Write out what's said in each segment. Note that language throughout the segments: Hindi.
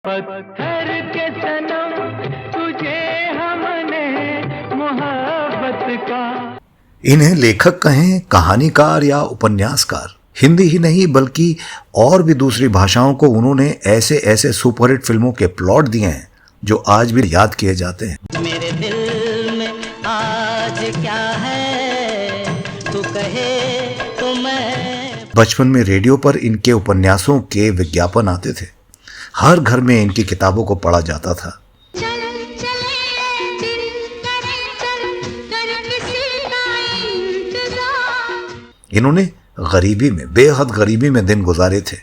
पत्थर के सनम तुझे हमने मोहब्बत का। इन्हें लेखक कहें, कहानीकार या उपन्यासकार, हिंदी ही नहीं बल्कि और भी दूसरी भाषाओं को उन्होंने ऐसे ऐसे सुपरहिट फिल्मों के प्लॉट दिए हैं जो आज भी याद किए जाते हैं। मेरे दिल में आज क्या है तू कहे तो मैं। बचपन में रेडियो पर इनके उपन्यासों के विज्ञापन आते थे। हर घर में इनकी किताबों को पढ़ा जाता था। इन्होंने गरीबी में, बेहद गरीबी में दिन गुजारे थे।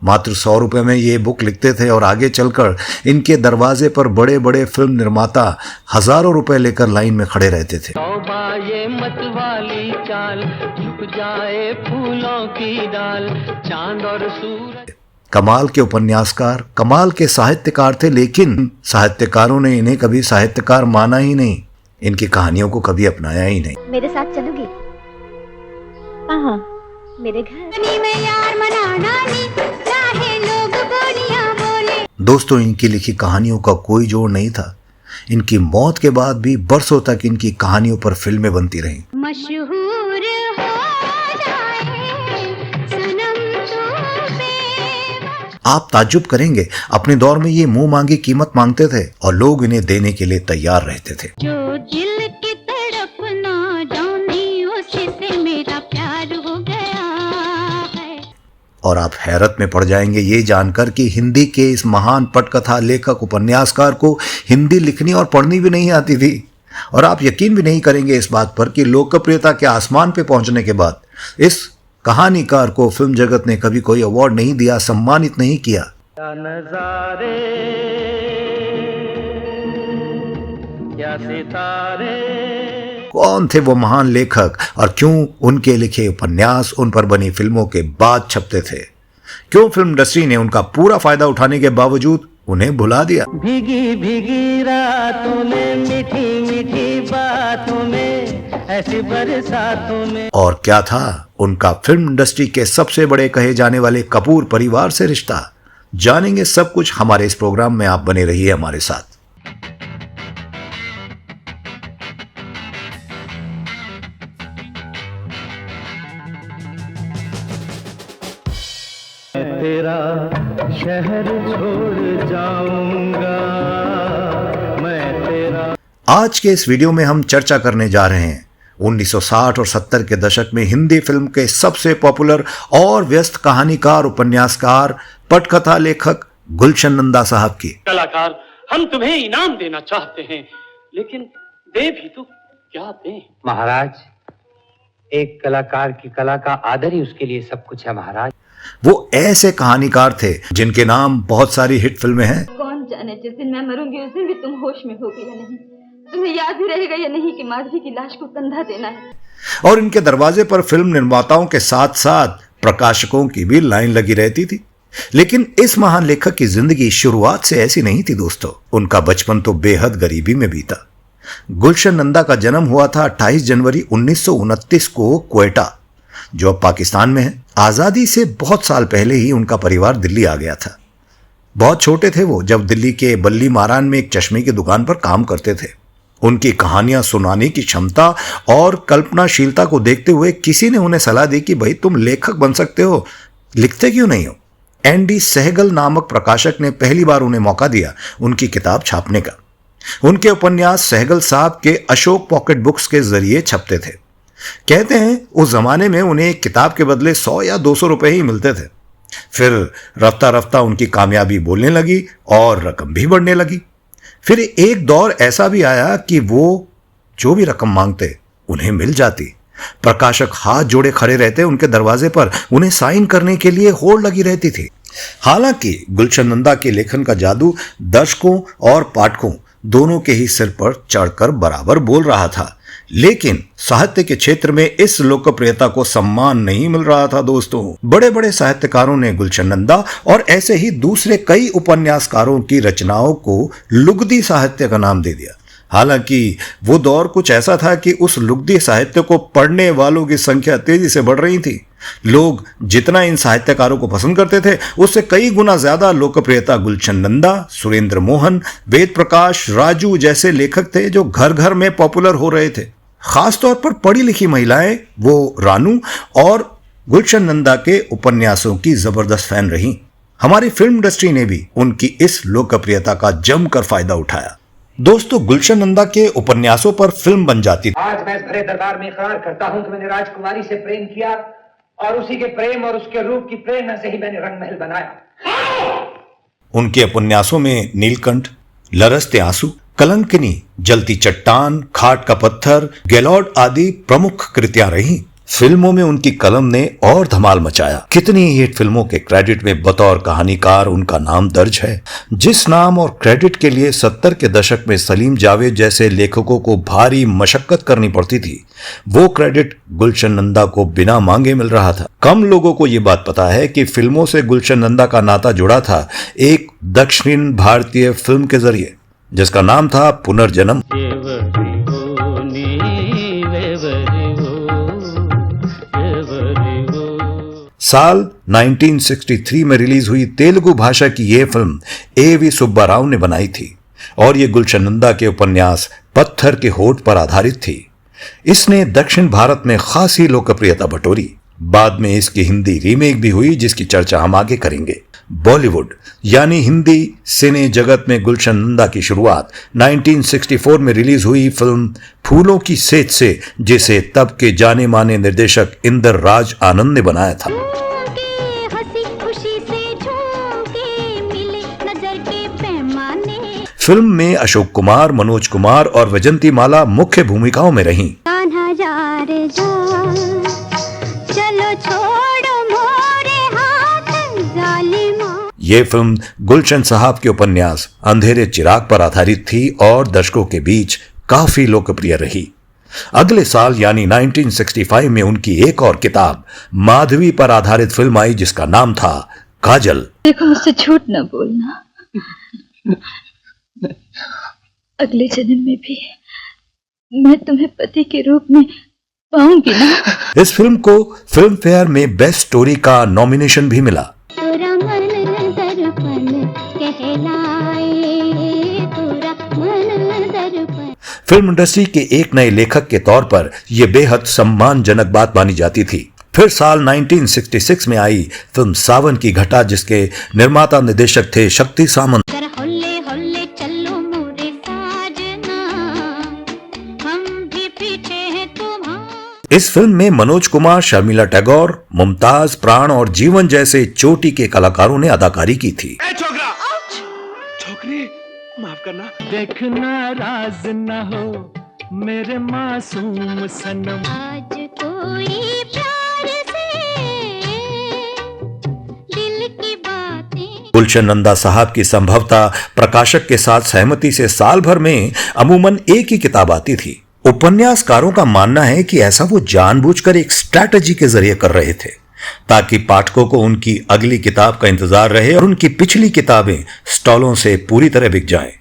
मात्र 100 रुपए में ये बुक लिखते थे और आगे चलकर इनके दरवाजे पर बड़े बड़े फिल्म निर्माता हजारों रुपए लेकर लाइन में खड़े रहते थे। तौबा ये मत वाली चाल, झुक जाए फूलों की डाल, चांद और सूरज। कमाल के उपन्यासकार, कमाल के साहित्यकार थे, लेकिन साहित्यकारों ने इन्हें कभी साहित्यकार माना ही नहीं। इनकी कहानियों को कभी अपनाया ही नहीं। मेरे साथ चलोगी? कहाँ? मेरे घर में यार मनाना नहीं, चाहे लोग बोलियां बोले। दोस्तों, इनकी लिखी कहानियों का कोई जोड़ नहीं था। इनकी मौत के बाद भी बरसों तक इनकी कहानियों पर फिल्में बनती रहीं। मशहूर हो जाए सनम तू। आप ताज्जुब करेंगे, अपने दौर में ये मुंह मांगी कीमत मांगते थे और लोग इन्हें देने के लिए तैयार रहते थे। जो दिल की तड़प ना जानी उसी से मेरा प्यार हो गया है। और आप हैरत में पड़ जाएंगे ये जानकर कि हिंदी के इस महान पटकथा लेखक उपन्यासकार को हिंदी लिखनी और पढ़नी भी नहीं आती थी। और आप यकीन भी नहीं करेंगे इस बात पर कि लोकप्रियता के आसमान पे पहुंचने के बाद इस कहानीकार को फिल्म जगत ने कभी कोई अवार्ड नहीं दिया, सम्मानित नहीं किया। क्या नजारे, क्या सितारे। कौन थे वो महान लेखक और क्यों उनके लिखे उपन्यास उन पर बनी फिल्मों के बाद छपते थे? क्यों फिल्म इंडस्ट्री ने उनका पूरा फायदा उठाने के बावजूद उन्हें भुला दिया? भीगी भीगी रातों में, मीठी मीठी बातों में, ऐसी बरसातों में। और क्या था उनका फिल्म इंडस्ट्री के सबसे बड़े कहे जाने वाले कपूर परिवार से रिश्ता? जानेंगे सब कुछ हमारे इस प्रोग्राम में। आप बने रहिए हमारे साथ। तेरा शहर छोड़ जाऊंगा मैं तेरा। आज के इस वीडियो में हम चर्चा करने जा रहे हैं 1960 और 70 के दशक में हिंदी फिल्म के सबसे पॉपुलर और व्यस्त कहानीकार, उपन्यासकार, पटकथा लेखक गुलशन नंदा साहब की। कलाकार, हम तुम्हें इनाम देना चाहते हैं, लेकिन दे भी तो क्या दें? महाराज, एक कलाकार की कला का आदर ही उसके लिए सब कुछ है महाराज। वो ऐसे कहानीकार थे जिनके नाम बहुत सारी हिट फिल्में हैं। कौन जाने जिस दिन मैं मरूंगी उस दिन भी तुम होश में होगे या नहीं, तुम्हें याद भी रहेगा या नहीं कि माधवी की लाश को कंधा देना है। और इनके दरवाजे पर फिल्म निर्माताओं के साथ साथ प्रकाशकों की भी लाइन लगी रहती थी। लेकिन इस महान लेखक की जिंदगी शुरुआत से ऐसी नहीं थी दोस्तों। उनका बचपन तो बेहद गरीबी में बीता। गुलशन नंदा का जन्म हुआ था 28 जनवरी 1929 को क्वेटा, जो अब पाकिस्तान में है। आजादी से बहुत साल पहले ही उनका परिवार दिल्ली आ गया था। बहुत छोटे थे वो जब दिल्ली के बल्ली मारान में एक चश्मे की दुकान पर काम करते थे। उनकी कहानियां सुनाने की क्षमता और कल्पनाशीलता को देखते हुए किसी ने उन्हें सलाह दी कि भाई तुम लेखक बन सकते हो, लिखते क्यों नहीं हो? एनडी सहगल नामक प्रकाशक ने पहली बार उन्हें मौका दिया उनकी किताब छापने का। उनके उपन्यास सहगल साहब के अशोक पॉकेट बुक्स के जरिए छपते थे। कहते हैं उस जमाने में उन्हें एक किताब के बदले 100 या 200 रुपए ही मिलते थे। फिर रफ्ता रफ्ता उनकी कामयाबी बोलने लगी और रकम भी बढ़ने लगी। फिर एक दौर ऐसा भी आया कि वो जो भी रकम मांगते उन्हें मिल जाती। प्रकाशक हाथ जोड़े खड़े रहते उनके दरवाजे पर, उन्हें साइन करने के लिए होड़ लगी रहती थी। हालांकि गुलशन नंदा के लेखन का जादू दर्शकों और पाठकों दोनों के ही सिर पर चढ़कर बराबर बोल रहा था, लेकिन साहित्य के क्षेत्र में इस लोकप्रियता को सम्मान नहीं मिल रहा था दोस्तों। बड़े बड़े साहित्यकारों ने गुलशन नंदा और ऐसे ही दूसरे कई उपन्यासकारों की रचनाओं को लुगदी साहित्य का नाम दे दिया। हालांकि वो दौर कुछ ऐसा था कि उस लुगदी साहित्य को पढ़ने वालों की संख्या तेजी से बढ़ रही थी। लोग जितना इन साहित्यकारों को पसंद करते थे उससे कई गुना ज्यादा लोकप्रियता गुलशन नंदा, सुरेंद्र मोहन, वेद प्रकाश, राजू जैसे लेखक थे जो घर घर में पॉपुलर हो रहे थे। खासतौर पर पढ़ी लिखी महिलाएं वो रानू और गुलशन नंदा के उपन्यासों की जबरदस्त फैन रहीं। हमारी फिल्म इंडस्ट्री ने भी उनकी इस लोकप्रियता का जमकर फायदा उठाया। दोस्तों, गुलशन नंदा के उपन्यासों पर फिल्म बन जाती थी। आज मैं इस भरे दरबार में इकरार करता हूं कि मैंने राजकुमारी से प्रेम किया और उसी के प्रेम और उसके रूप की प्रेरणा से ही मैंने रंगमहल बनाया। उनके उपन्यासों में नीलकंठ, लरसते आंसू, कलंकिनी, जलती चट्टान, खाट का पत्थर, गैलॉर्ड आदि प्रमुख कृतियां रहीं। फिल्मों में उनकी कलम ने और धमाल मचाया। कितनी हिट फिल्मों के क्रेडिट में बतौर कहानीकार उनका नाम दर्ज है। जिस नाम और क्रेडिट के लिए 70 के दशक में सलीम जावेद जैसे लेखकों को भारी मशक्कत करनी पड़ती थी, वो क्रेडिट गुलशन नंदा को बिना मांगे मिल रहा था। कम लोगों को ये बात पता है कि फिल्मों से गुलशन नंदा का नाता जुड़ा था एक दक्षिण भारतीय फिल्म के जरिए जिसका नाम था पुनर्जन्म। साल 1963 में रिलीज हुई तेलुगु भाषा की यह फिल्म A.V. सुब्बा राव ने बनाई थी और ये गुलशन नंदा के उपन्यास पत्थर के होठ पर आधारित थी। इसने दक्षिण भारत में खासी लोकप्रियता बटोरी। बाद में इसकी हिंदी रीमेक भी हुई जिसकी चर्चा हम आगे करेंगे। बॉलीवुड यानी हिंदी सिने जगत में गुलशन नंदा की शुरुआत 1964 में रिलीज हुई फिल्म फूलों की सेज से, जिसे तब के जाने माने निर्देशक इंदर राज आनंद ने बनाया था। फिल्म में अशोक कुमार, मनोज कुमार और वैजंती माला मुख्य भूमिकाओं में रहीं। ये फिल्म गुलशन साहब के उपन्यास अंधेरे चिराग पर आधारित थी और दर्शकों के बीच काफी लोकप्रिय रही। अगले साल यानी 1965 में उनकी एक और किताब माधवी पर आधारित फिल्म आई जिसका नाम था काजल। देखो, मुझसे झूठ न बोलना। अगले जन्म में भी मैं तुम्हें पति के रूप में पाऊंगी ना। इस फिल्म को फिल्म फेयर में बेस्ट स्टोरी का नॉमिनेशन भी मिला। फिल्म इंडस्ट्री के एक नए लेखक के तौर पर यह बेहद सम्मानजनक बात मानी जाती थी। फिर साल 1966 में आई फिल्म सावन की घटा जिसके निर्माता निर्देशक थे शक्ति सामंत। इस फिल्म में मनोज कुमार, शर्मिला टैगोर, मुमताज, प्राण और जीवन जैसे चोटी के कलाकारों ने अदाकारी की थी। छोकरी माफ करना, देखना राज न हो मेरे मासूम सनम, आज कोई प्यार से दिल की बातें। गुलशन नंदा साहब की संभवतः प्रकाशक के साथ सहमति से साल भर में अमूमन एक ही किताब आती थी। उपन्यासकारों का मानना है कि ऐसा वो जानबूझकर एक स्ट्रैटेजी के जरिए कर रहे थे ताकि पाठकों को उनकी अगली किताब का इंतजार रहे और उनकी पिछली किताबें स्टॉलों से पूरी तरह बिक जाएं।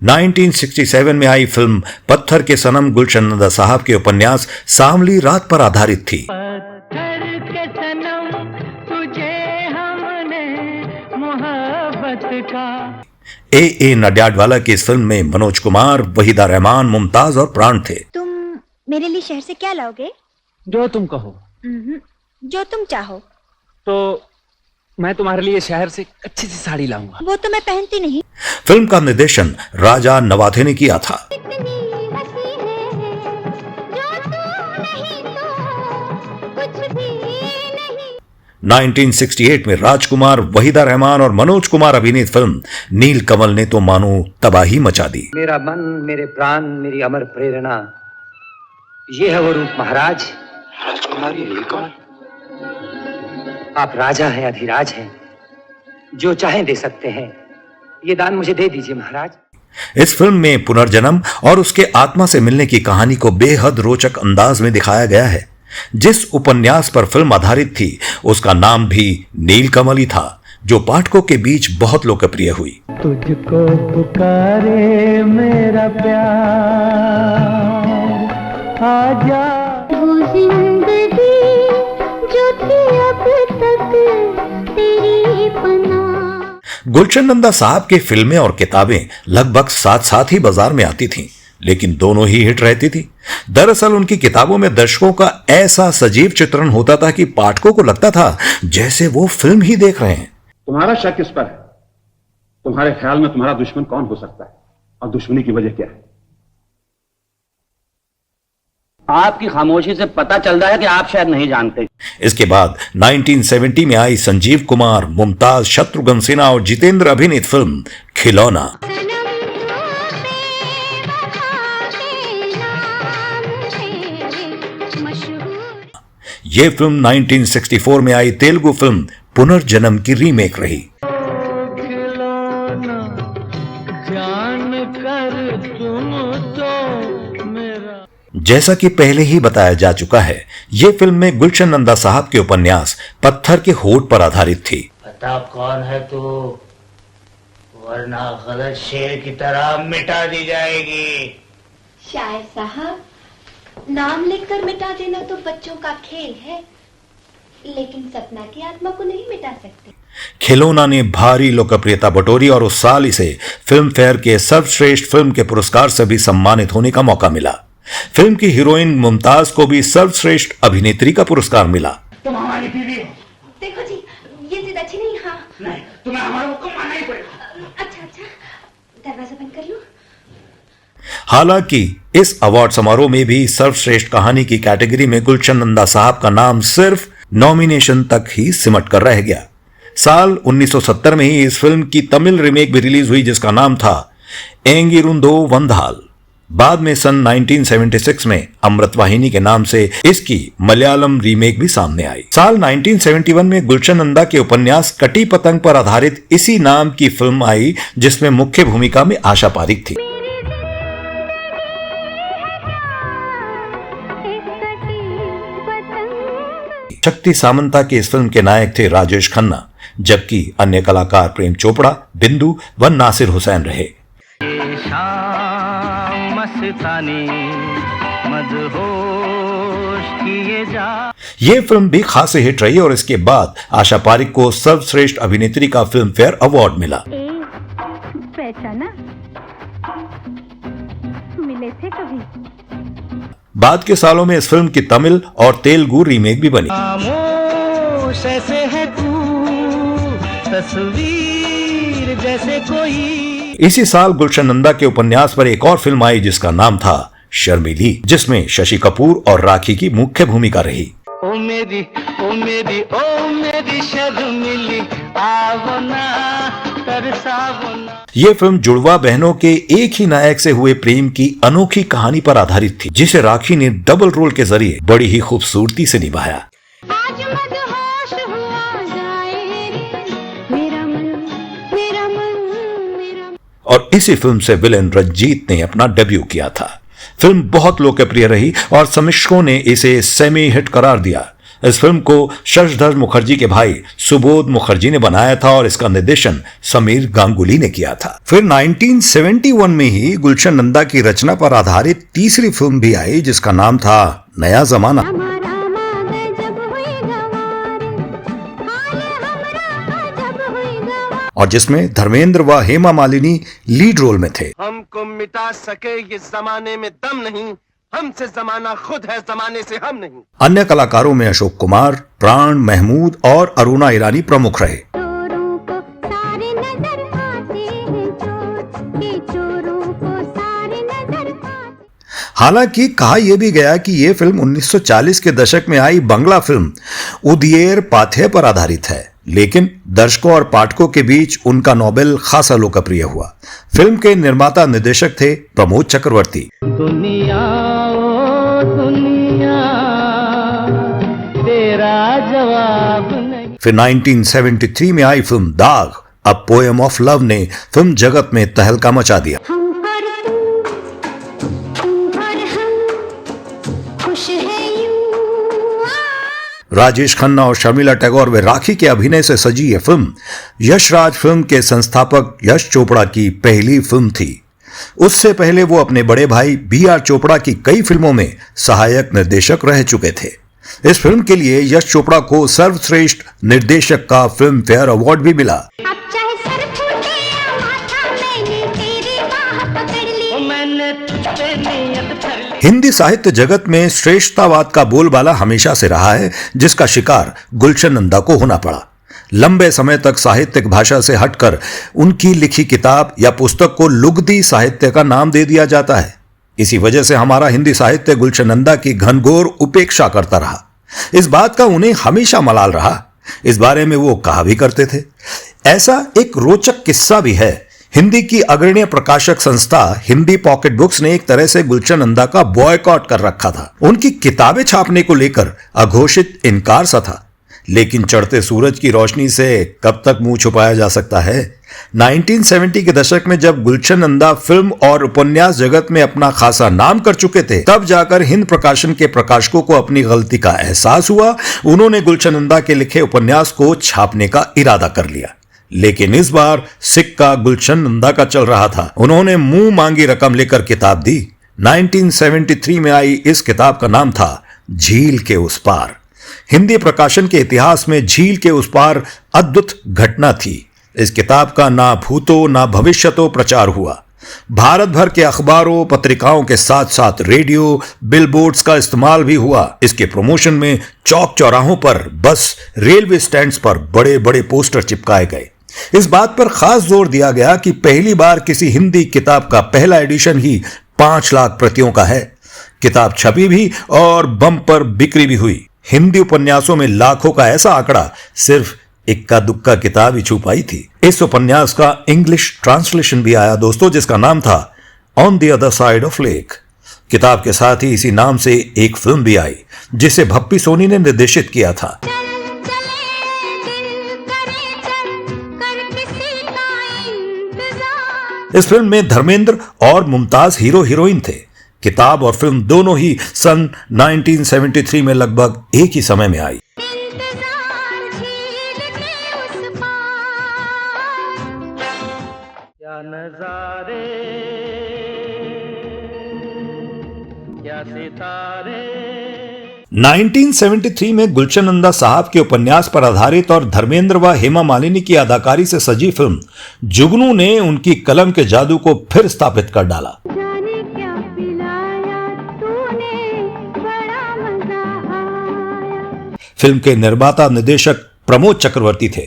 1967 में आई फिल्म पत्थर के सनम गुलशन नंदा साहब के उपन्यास सांवली रात पर आधारित थी। पत्थर के सनम तुझे हमने मोहब्बत का। ए नडियाडवाला की इस फिल्म में मनोज कुमार, वहीदा रहमान, मुमताज और प्राण थे। तुम मेरे लिए शहर से क्या लाओगे? जो तुम कहो। जो तुम चाहो। तो मैं तुम्हारे लिए शहर से अच्छी सी साड़ी लाऊंगा। वो तो मैं पहनती नहीं। फिल्म का निर्देशन राजा नवाथे ने किया था। 1968 में राजकुमार, वहीदा रहमान और मनोज कुमार अभिनीत फिल्म नीलकमल ने तो मानो तबाही मचा दी। मेरा मन, मेरे प्राण, मेरी अमर प्रेरणा, ये है वो रूप महाराज। राजकुमार, ये नीलकमल। आप राजा हैं, अधिराज हैं, जो चाहें दे सकते हैं। ये दान मुझे दे दीजिए महाराज। इस फिल्म में पुनर्जन्म और उसके आत्मा से मिलने की कहानी को बेहद रोचक अंदाज में दिखाया गया है। जिस उपन्यास पर फिल्म आधारित थी उसका नाम भी नीलकमल ही था। जो पाठकों के बीच बहुत लोकप्रिय हुई। तुझको पुकारे मेरा प्यार, आजा। वो जिंदगी जो थी अब तक तेरी पनाह। गुलशन नंदा साहब की फिल्में और किताबें लगभग साथ साथ ही बाजार में आती थीं, लेकिन दोनों ही हिट रहती थी। दरअसल उनकी किताबों में दर्शकों का ऐसा सजीव चित्रण होता था कि पाठकों को लगता था जैसे वो फिल्म ही देख रहे हैं। तुम्हारा शक किस पर है? तुम्हारे ख्याल में तुम्हारा दुश्मन कौन हो सकता है और दुश्मनी की वजह क्या है? आपकी खामोशी से पता चल रहा है कि आप शायद नहीं जानते। इसके बाद 1970 में आई संजीव कुमार, मुमताज, शत्रुघ्न सिन्हा और जितेंद्र अभिनीत फिल्म खिलौना। यह फिल्म 1964 में आई तेलुगु फिल्म पुनर्जन्म की रीमेक रही। जैसा कि पहले ही बताया जा चुका है, यह फिल्म में गुलशन नंदा साहब के उपन्यास पत्थर के होठ पर आधारित थी। पता कौन है तू, वरना गलत शेर की तरह मिटा दी जाएगी। शायर साहब, नाम लिखकर मिटा देना तो बच्चों का खेल है, लेकिन सपना की आत्मा को नहीं मिटा सकते। खिलौना ने भारी लोकप्रियता बटोरी और उस साल इसे फिल्म फेयर के सर्वश्रेष्ठ फिल्म के पुरस्कार से भी सम्मानित होने का मौका मिला। फिल्म की हीरोइन मुमताज को भी सर्वश्रेष्ठ अभिनेत्री का पुरस्कार मिला। तुम हमारी बीवी हो। देखो जी, ये जिद अच्छी नहीं। हाँ नहीं, तुम्हें हमारा हुक्म मानना ही पड़ेगा। अच्छा, दरवाजा बंद कर लो। हालांकि इस अवार्ड समारोह में भी सर्वश्रेष्ठ कहानी की कैटेगरी में गुलशन नंदा साहब का नाम सिर्फ नॉमिनेशन तक ही सिमट कर रह गया। साल 1970 में ही इस फिल्म की तमिल रीमेक भी रिलीज हुई, जिसका नाम था एंगिरुंदो वंधाल। बाद में सन 1976 में अमृत वाहिनी के नाम से इसकी मलयालम रीमेक भी सामने आई। साल 1971 में गुलशन नंदा के उपन्यास कटी पतंग पर आधारित इसी नाम की फिल्म आई, जिसमें मुख्य भूमिका में आशा पारिक थी। शक्ति सामंता के इस फिल्म के नायक थे राजेश खन्ना, जबकि अन्य कलाकार प्रेम चोपड़ा, बिंदु व नासिर हुसैन रहे। ये फिल्म भी खासी हिट रही और इसके बाद आशा पारिक को सर्वश्रेष्ठ अभिनेत्री का फिल्म फेयर अवार्ड मिला। पहचाना, मिले थे कभी। बाद के सालों में इस फिल्म की तमिल और तेलुगु रीमेक भी बनी। ऐसे है तू, तस्वीर जैसे कोई। इसी साल गुलशन नंदा के उपन्यास पर एक और फिल्म आई, जिसका नाम था शर्मिली, जिसमें शशि कपूर और राखी की मुख्य भूमिका रही। ओ मेरी शर्मिली, आवो ना तरसावो ना। ये फिल्म जुड़वा बहनों के एक ही नायक से हुए प्रेम की अनोखी कहानी पर आधारित थी, जिसे राखी ने डबल रोल के जरिए बड़ी ही खूबसूरती से निभाया। आज मदहोश हुआ जाए मेरा मन, मेरा मन, मेरा मन। और इसी फिल्म से विलेन रंजीत ने अपना डेब्यू किया था। फिल्म बहुत लोकप्रिय रही और समीक्षकों ने इसे सेमी हिट करार दिया। इस फिल्म को शशधर मुखर्जी के भाई सुबोध मुखर्जी ने बनाया था और इसका निर्देशन समीर गांगुली ने किया था। फिर 1971 में ही गुलशन नंदा की रचना पर आधारित तीसरी फिल्म भी आई, जिसका नाम था नया जमाना, और जिसमें धर्मेंद्र व हेमा मालिनी लीड रोल में थे। हमको मिटा सके ये जमाने में दम नहीं, हमसे जमाना खुद है, जमाने से हम नहीं। अन्य कलाकारों में अशोक कुमार, प्राण, महमूद और अरुणा ईरानी प्रमुख रहे। हालांकि कहा यह भी गया कि यह फिल्म 1940 के दशक में आई बंगला फिल्म उदियर पाथे पर आधारित है, लेकिन दर्शकों और पाठकों के बीच उनका नोबेल खासा लोकप्रिय हुआ। फिल्म के निर्माता निर्देशक थे प्रमोद चक्रवर्ती। दुनिया ओ दुनिया, तेरा जवाब नहीं। फिर 1973 में आई फिल्म दाग, अ पोएम ऑफ लव ने फिल्म जगत में तहलका मचा दिया। राजेश खन्ना और शर्मिला टैगोर व राखी के अभिनय से सजी यह फिल्म यशराज फिल्म के संस्थापक यश चोपड़ा की पहली फिल्म थी। उससे पहले वो अपने बड़े भाई B.R. चोपड़ा की कई फिल्मों में सहायक निर्देशक रह चुके थे। इस फिल्म के लिए यश चोपड़ा को सर्वश्रेष्ठ निर्देशक का फिल्म फेयर अवार्ड भी मिला। हिंदी साहित्य जगत में श्रेष्ठतावाद का बोलबाला हमेशा से रहा है, जिसका शिकार गुलशन नंदा को होना पड़ा। लंबे समय तक साहित्यिक भाषा से हटकर उनकी लिखी किताब या पुस्तक को लुगदी साहित्य का नाम दे दिया जाता है। इसी वजह से हमारा हिंदी साहित्य गुलशन नंदा की घनघोर उपेक्षा करता रहा। इस बात का उन्हें हमेशा मलाल रहा। इस बारे में वो कहा भी करते थे। ऐसा एक रोचक किस्सा भी है। हिंदी की अग्रणी प्रकाशक संस्था हिंदी पॉकेट बुक्स ने एक तरह से गुलशन नंदा का बॉयकॉट कर रखा था। उनकी किताबें छापने को लेकर अघोषित इनकार सा था। लेकिन चढ़ते सूरज की रोशनी से कब तक मुंह छुपाया जा सकता है। 1970 के दशक में जब गुलशन नंदा फिल्म और उपन्यास जगत में अपना खासा नाम कर चुके थे, तब जाकर हिंद प्रकाशन के प्रकाशकों को अपनी गलती का एहसास हुआ। उन्होंने गुलशन नंदा के लिखे उपन्यास को छापने का इरादा कर लिया। लेकिन इस बार सिक्का गुलशन नंदा का चल रहा था। उन्होंने मुंह मांगी रकम लेकर किताब दी। 1973 में आई इस किताब का नाम था झील के उस पार। हिंदी प्रकाशन के इतिहास में झील के उस पार अद्भुत घटना थी। इस किताब का ना भूतो ना भविष्यतो प्रचार हुआ। भारत भर के अखबारों पत्रिकाओं के साथ साथ रेडियो बिलबोर्ड्स का इस्तेमाल भी हुआ। इसके प्रमोशन में चौक चौराहों पर, बस, रेलवे स्टैंड्स पर बड़े बड़े पोस्टर चिपकाए गए। इस बात पर खास जोर दिया गया कि पहली बार किसी हिंदी किताब का पहला एडिशन ही 5 लाख प्रतियों का है। किताब छपी भी और बम्पर बिक्री भी हुई। हिंदी उपन्यासों में लाखों का ऐसा आंकड़ा सिर्फ इक्का दुक्का किताब ही छू पाई थी। इस उपन्यास का इंग्लिश ट्रांसलेशन भी आया दोस्तों, जिसका नाम था on the other side of lake. किताब के साथ ही इसी नाम से एक फिल्म भी आई, जिसे भप्पी सोनी ने निर्देशित किया था। इस फिल्म में धर्मेंद्र और मुमताज हीरो हीरोइन थे। किताब और फिल्म दोनों ही सन 1973 में लगभग एक ही समय में आई। क्या नजारे, क्या सितारे। 1973 में गुलशन नंदा साहब के उपन्यास पर आधारित और धर्मेंद्र व हेमा मालिनी की अदाकारी से सजी फिल्म जुगनू ने उनकी कलम के जादू को फिर स्थापित कर डाला। फिल्म के निर्माता निर्देशक प्रमोद चक्रवर्ती थे।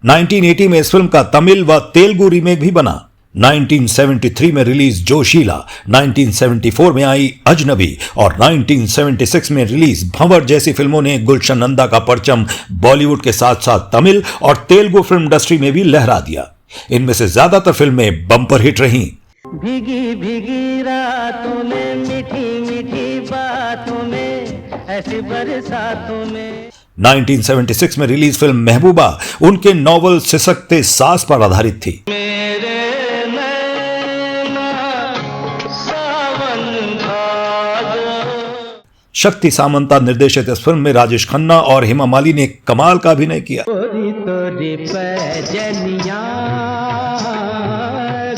1980 में इस फिल्म का तमिल व तेलुगु रीमेक भी बना। 1973 में रिलीज जोशीला, 1974 में आई अजनबी और 1976 में रिलीज भंवर जैसी फिल्मों ने गुलशन नंदा का परचम बॉलीवुड के साथ साथ तमिल और तेलुगु फिल्म इंडस्ट्री में भी लहरा दिया। इनमें से ज्यादातर फिल्में बम्पर हिट रहीं। भीगी भीगी रातों में, मीठी मीठी बातों में, ऐसी बरसातों में। 1976 में रिलीज फिल्म महबूबा उनके नॉवल सिसकते सास पर आधारित थी। शक्ति सामंता निर्देशित इस फिल्म में राजेश खन्ना और हेमा मालिनी ने कमाल का अभिनय किया। गोरी तोरी पैजनिया,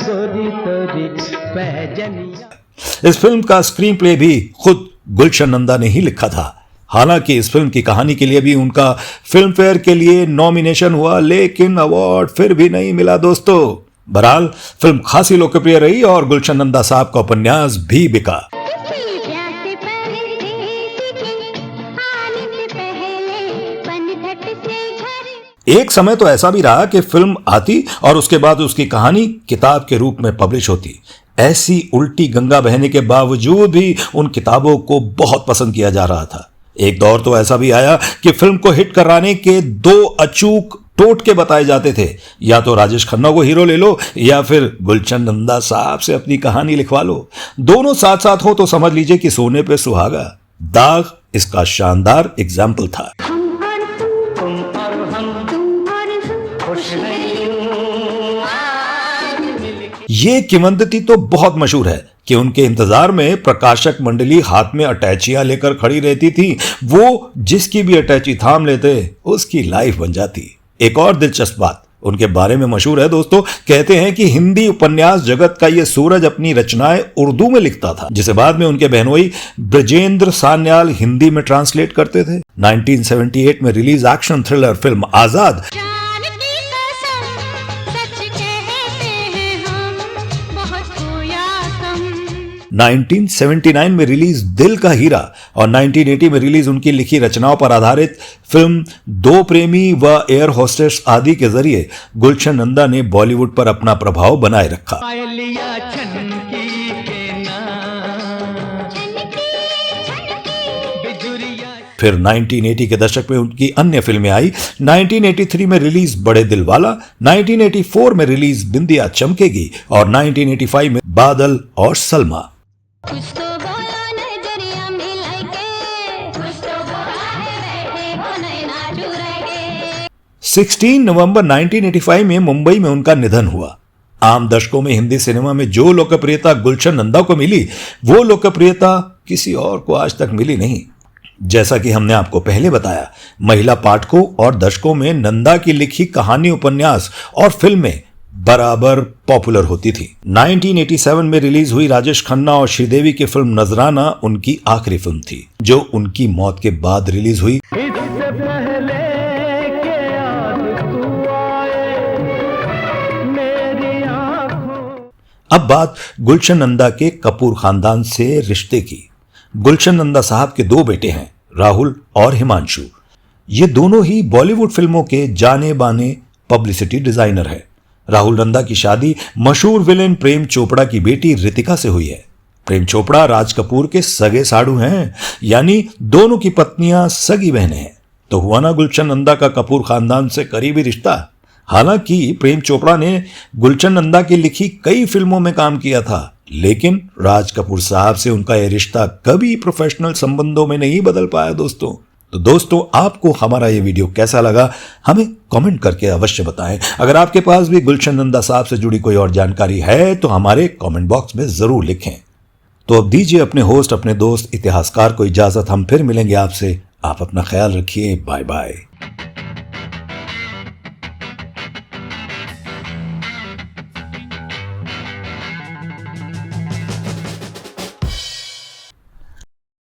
गोरी तोरी पैजनिया। इस फिल्म का स्क्रीन प्ले भी खुद गुलशन नंदा ने ही लिखा था। हालांकि इस फिल्म की कहानी के लिए भी उनका फिल्म फेयर के लिए नॉमिनेशन हुआ, लेकिन अवार्ड फिर भी नहीं मिला दोस्तों। बहरहाल फिल्म खासी लोकप्रिय रही और गुलशन नंदा साहब का उपन्यास भी बिका। एक समय तो ऐसा भी रहा कि फिल्म आती और उसके बाद उसकी कहानी किताब के रूप में पब्लिश होती। ऐसी उल्टी गंगा बहने के बावजूद भी उन किताबों को बहुत पसंद किया जा रहा था। एक दौर तो ऐसा भी आया कि फिल्म को हिट कराने के 2 अचूक टोटके बताए जाते थे, या तो राजेश खन्ना को हीरो ले लो या फिर गुलशन नंदा साहब से अपनी कहानी लिखवा लो। दोनों साथ साथ हो तो समझ लीजिए कि सोने पे सुहागा। दाग इसका शानदार एग्जाम्पल था। ये किंवदंती तो बहुत मशहूर है कि उनके इंतजार में प्रकाशक मंडली हाथ में अटैचियां लेकर खड़ी रहती थी। वो जिसकी भी अटैची थाम लेते उसकी लाइफ बन जाती। एक और दिलचस्प बात उनके बारे में मशहूर है दोस्तों, कहते हैं कि हिंदी उपन्यास जगत का ये सूरज अपनी रचनाएं उर्दू में लिखता था, जिसे बाद में उनके बहनोई ब्रजेंद्र सान्याल हिंदी में ट्रांसलेट करते थे। 1978 में रिलीज एक्शन थ्रिलर फिल्म आजाद 1979 में रिलीज दिल का हीरा और 1980 में रिलीज उनकी लिखी रचनाओं पर आधारित फिल्म दो प्रेमी व एयर होस्टेस आदि के जरिए गुलशन नंदा ने बॉलीवुड पर अपना प्रभाव बनाए रखा। फिर 1980 के दशक में उनकी अन्य फिल्में आई। 1983 में रिलीज बड़े दिल वाला, 1984 में रिलीज बिंदिया चमकेगी और 1985 में बादल और सलमा। कुछ तो बोला नजरिया मिलाई के, कुछ तो बोला है बैठे हो नैना चुराए के। 16 नवंबर 1985 में मुंबई में उनका निधन हुआ। आम दशकों में हिंदी सिनेमा में जो लोकप्रियता गुलशन नंदा को मिली, वो लोकप्रियता किसी और को आज तक मिली नहीं। जैसा कि हमने आपको पहले बताया, महिला पाठकों और दर्शकों में नंदा की लिखी कहानी, उपन्यास और फिल्में बराबर पॉपुलर होती थी। 1987 में रिलीज हुई राजेश खन्ना और श्रीदेवी की फिल्म नजराना उनकी आखिरी फिल्म थी, जो उनकी मौत के बाद रिलीज हुई। अब बात गुलशन नंदा के कपूर खानदान से रिश्ते की। गुलशन नंदा साहब के दो बेटे हैं, राहुल और हिमांशु। ये दोनों ही बॉलीवुड फिल्मों के जाने बाने पब्लिसिटी डिजाइनर हैं। राहुल नंदा की शादी मशहूर विलेन प्रेम चोपड़ा की बेटी रितिका से हुई है। प्रेम चोपड़ा राज कपूर के सगे साड़ू हैं, यानी दोनों की पत्नियां सगी बहनें हैं। तो हुआ ना गुलशन नंदा का कपूर खानदान से करीबी रिश्ता। हालांकि प्रेम चोपड़ा ने गुलशन नंदा की लिखी कई फिल्मों में काम किया था, लेकिन राज कपूर साहब से उनका यह रिश्ता कभी प्रोफेशनल संबंधों में नहीं बदल पाया दोस्तों। तो दोस्तों, आपको हमारा ये वीडियो कैसा लगा हमें कमेंट करके अवश्य बताएं। अगर आपके पास भी गुलशन नंदा साहब से जुड़ी कोई और जानकारी है तो हमारे कमेंट बॉक्स में जरूर लिखें। तो अब दीजिए अपने होस्ट, अपने दोस्त इतिहासकार को इजाजत। हम फिर मिलेंगे आपसे। आप अपना ख्याल रखिए। Bye bye.